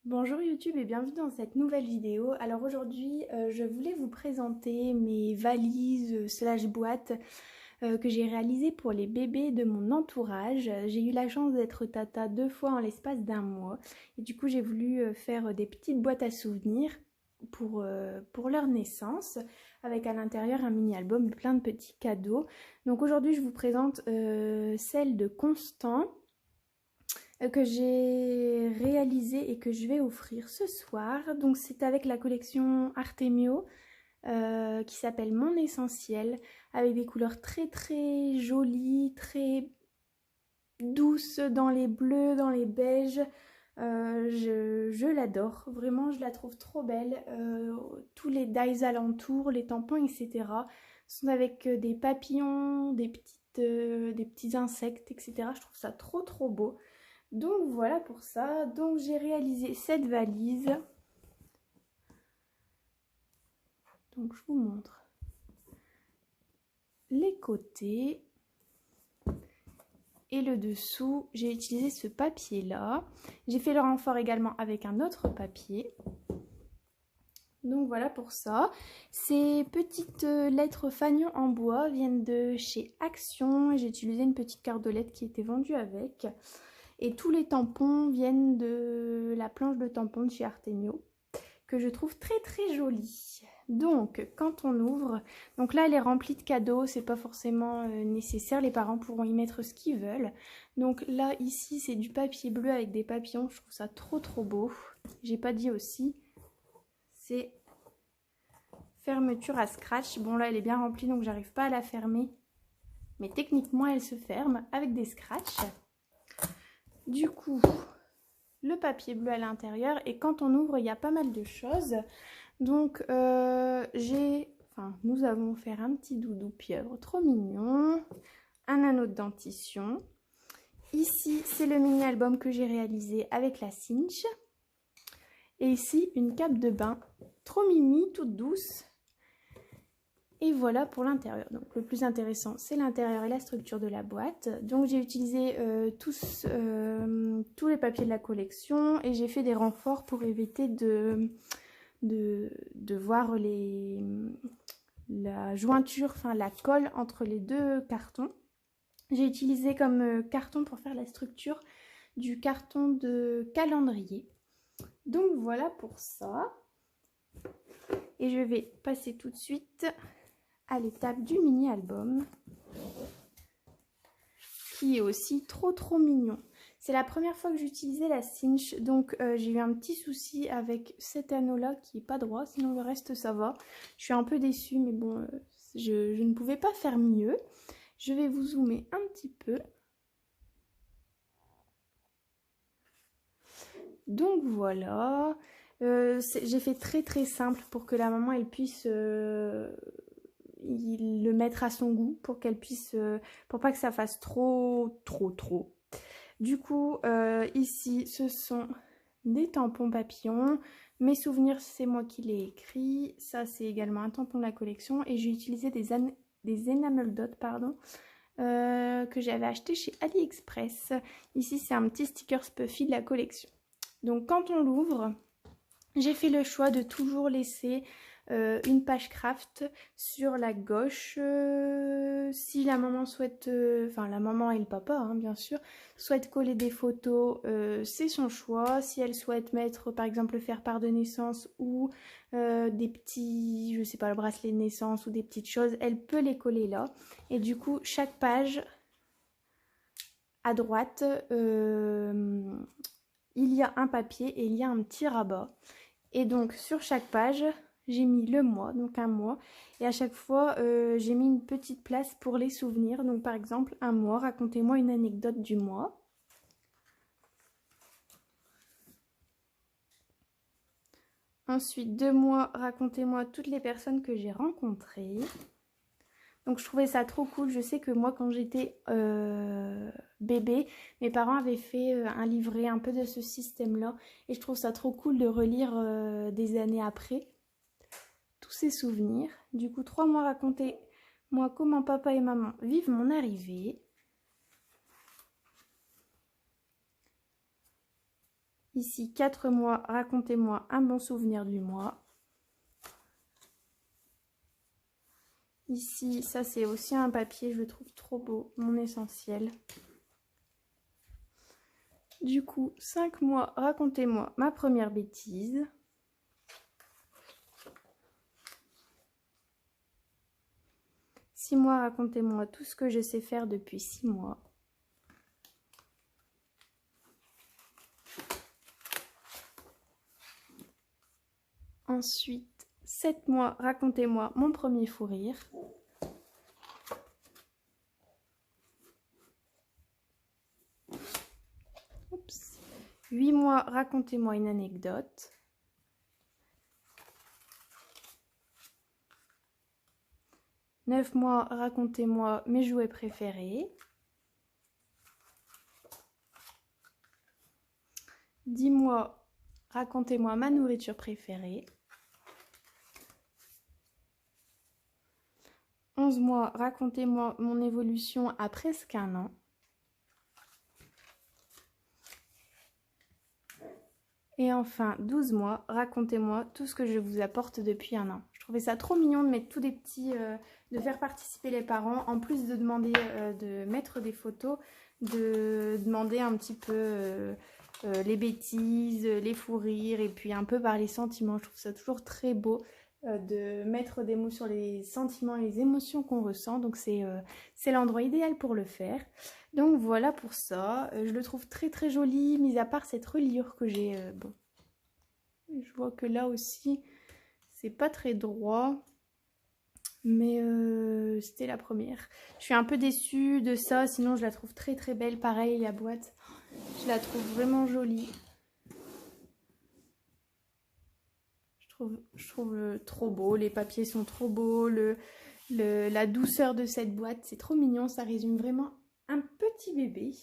Bonjour YouTube et bienvenue dans cette nouvelle vidéo. Alors aujourd'hui, je voulais vous présenter mes valises slash boîtes que j'ai réalisées pour les bébés de mon entourage. J'ai eu la chance d'être tata 2 fois en l'espace d'1 mois et du coup j'ai voulu faire des petites boîtes à souvenirs pour leur naissance avec à l'intérieur un mini album plein de petits cadeaux. Donc aujourd'hui je vous présente celle de Constant que j'ai réalisé et que je vais offrir ce soir. Donc c'est avec la collection Artemio qui s'appelle Mon Essentiel, avec des couleurs très très jolies, très douces dans les bleus, dans les beiges. Je l'adore, vraiment je la trouve trop belle. Tous les dies alentours, les tampons, etc. sont avec des papillons, des petits insectes, etc. Je trouve ça trop trop beau. Donc voilà pour ça. Donc j'ai réalisé cette valise. Donc je vous montre les côtés et le dessous. J'ai utilisé ce papier là. J'ai fait le renfort également avec un autre papier. Donc voilà pour ça. Ces petites lettres fanion en bois viennent de chez Action. J'ai utilisé une petite carte de lettres qui était vendue avec. Et tous les tampons viennent de la planche de tampons de chez Artemio, que je trouve très très jolie. Donc quand on ouvre, donc là elle est remplie de cadeaux, c'est pas forcément nécessaire, les parents pourront y mettre ce qu'ils veulent. Donc là ici c'est du papier bleu avec des papillons, je trouve ça trop trop beau. J'ai pas dit aussi, c'est fermeture à scratch. Bon là elle est bien remplie donc j'arrive pas à la fermer, mais techniquement elle se ferme avec des scratchs. Du coup, le papier bleu à l'intérieur et quand on ouvre, il y a pas mal de choses. Donc, nous avons offert un petit doudou pieuvre, trop mignon, un anneau de dentition. Ici, c'est le mini-album que j'ai réalisé avec la cinch. Et ici, une cape de bain, trop mimi, toute douce. Et voilà pour l'intérieur. Donc le plus intéressant, c'est l'intérieur et la structure de la boîte. Donc j'ai utilisé tous les papiers de la collection et j'ai fait des renforts pour éviter de voir la jointure, enfin la colle entre les deux cartons. J'ai utilisé comme carton pour faire la structure du carton de calendrier. Donc voilà pour ça. Et je vais passer tout de suite à l'étape du mini-album qui est aussi trop trop mignon. C'est la première fois que j'utilisais la cinch, donc j'ai eu un petit souci avec cet anneau là qui est pas droit, sinon le reste ça va. Je suis un peu déçue mais bon, je ne pouvais pas faire mieux. Je vais vous zoomer un petit peu. Donc voilà, j'ai fait très très simple pour que la maman elle puisse le mettre à son goût, pour qu'elle puisse, pour pas que ça fasse trop. Du coup, ici ce sont des tampons papillons. Mes souvenirs, c'est moi qui l'ai écrit. Ça, c'est également un tampon de la collection et j'ai utilisé des enamel dots, pardon. Que j'avais acheté chez AliExpress. Ici, c'est un petit sticker Spuffy de la collection. Donc, quand on l'ouvre, j'ai fait le choix de toujours laisser une page craft sur la gauche. Si la maman souhaite, enfin la maman et le papa, hein, bien sûr, souhaite coller des photos, c'est son choix. Si elle souhaite mettre, par exemple, le faire-part de naissance ou des petits, je sais pas, le bracelet de naissance ou des petites choses, elle peut les coller là. Et du coup, chaque page à droite, il y a un papier et il y a un petit rabat. Et donc sur chaque page, j'ai mis le mois, donc un mois. Et à chaque fois, j'ai mis une petite place pour les souvenirs. Donc par exemple, un mois, racontez-moi une anecdote du mois. Ensuite, 2 mois, racontez-moi toutes les personnes que j'ai rencontrées. Donc je trouvais ça trop cool. Je sais que moi quand j'étais bébé, mes parents avaient fait un livret un peu de ce système-là. Et je trouve ça trop cool de relire des années après tous ces souvenirs. Du coup, 3 mois, racontez-moi comment papa et maman vivent mon arrivée. Ici, 4 mois, racontez-moi un bon souvenir du mois. Ici, ça c'est aussi un papier, je le trouve trop beau, mon essentiel. Du coup, 5 mois, racontez-moi ma première bêtise. Six mois, racontez-moi tout ce que je sais faire depuis 6 mois. Ensuite, 7 mois, racontez-moi mon premier fou rire. Oups. 8 mois, racontez-moi une anecdote. 9 mois, racontez-moi mes jouets préférés. 10 mois, racontez-moi ma nourriture préférée. 11 mois, racontez-moi mon évolution à presque 1 an. Et enfin, 12 mois, racontez-moi tout ce que je vous apporte depuis 1 an. Je trouvais ça trop mignon de mettre tous des petits, de faire participer les parents, en plus de demander de mettre des photos, de demander un petit peu les bêtises, les fous rires, et puis un peu par les sentiments. Je trouve ça toujours très beau de mettre des mots sur les sentiments et les émotions qu'on ressent. Donc c'est l'endroit idéal pour le faire. Donc voilà pour ça. Je le trouve très très joli, mis à part cette reliure que j'ai. Bon, je vois que là aussi, c'est pas très droit. Mais c'était la première. Je suis un peu déçue de ça, sinon je la trouve très très belle. Pareil, la boîte, je la trouve vraiment jolie. Je trouve trop beau, les papiers sont trop beaux, la douceur de cette boîte, c'est trop mignon, ça résume vraiment un petit bébé.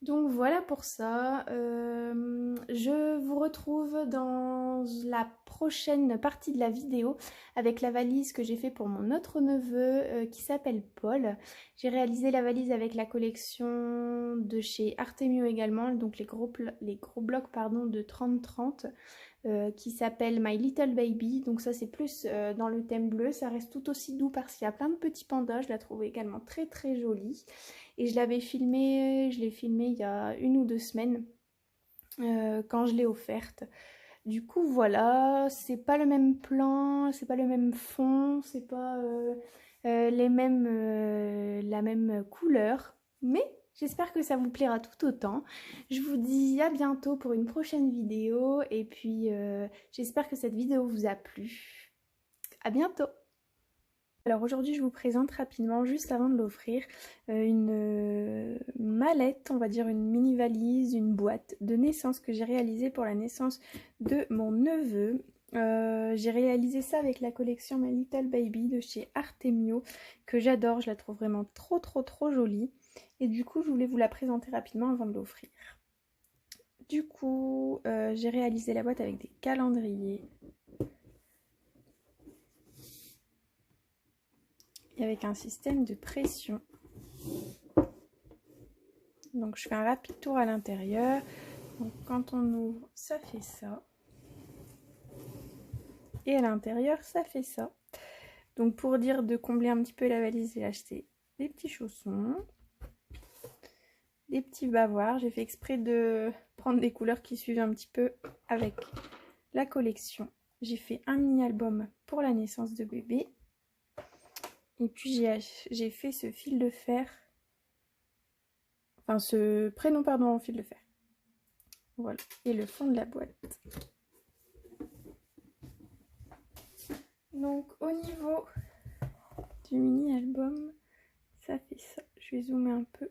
Donc voilà pour ça, je vous retrouve dans la prochaine partie de la vidéo avec la valise que j'ai fait pour mon autre neveu qui s'appelle Paul. J'ai réalisé la valise avec la collection de chez Artemio également, donc les gros blocs pardon, de 30-30. Qui s'appelle My Little Baby, donc ça c'est plus dans le thème bleu, ça reste tout aussi doux parce qu'il y a plein de petits pandas, je la trouve également très très jolie et je l'ai filmé il y a 1 ou 2 semaines quand je l'ai offerte. Du coup voilà, c'est pas le même plan, c'est pas le même fond, c'est pas la même couleur, mais j'espère que ça vous plaira tout autant. Je vous dis à bientôt pour une prochaine vidéo et puis j'espère que cette vidéo vous a plu. À bientôt! Alors aujourd'hui je vous présente rapidement, juste avant de l'offrir, une mallette, on va dire une mini valise, une boîte de naissance que j'ai réalisée pour la naissance de mon neveu. J'ai réalisé ça avec la collection My Little Baby de chez Artemio que j'adore, je la trouve vraiment trop jolie et du coup je voulais vous la présenter rapidement avant de l'offrir. Du coup j'ai réalisé la boîte avec des calendriers et avec un système de pression. Donc je fais un rapide tour à l'intérieur. Donc quand on ouvre, ça fait ça. Et à l'intérieur, ça fait ça. Donc pour dire de combler un petit peu la valise, j'ai acheté des petits chaussons, des petits bavoirs. J'ai fait exprès de prendre des couleurs qui suivent un petit peu avec la collection. J'ai fait un mini-album pour la naissance de bébé. Et puis j'ai fait ce fil de fer, enfin ce prénom pardon en fil de fer. Voilà, et le fond de la boîte. Donc au niveau du mini album, ça fait ça. Je vais zoomer un peu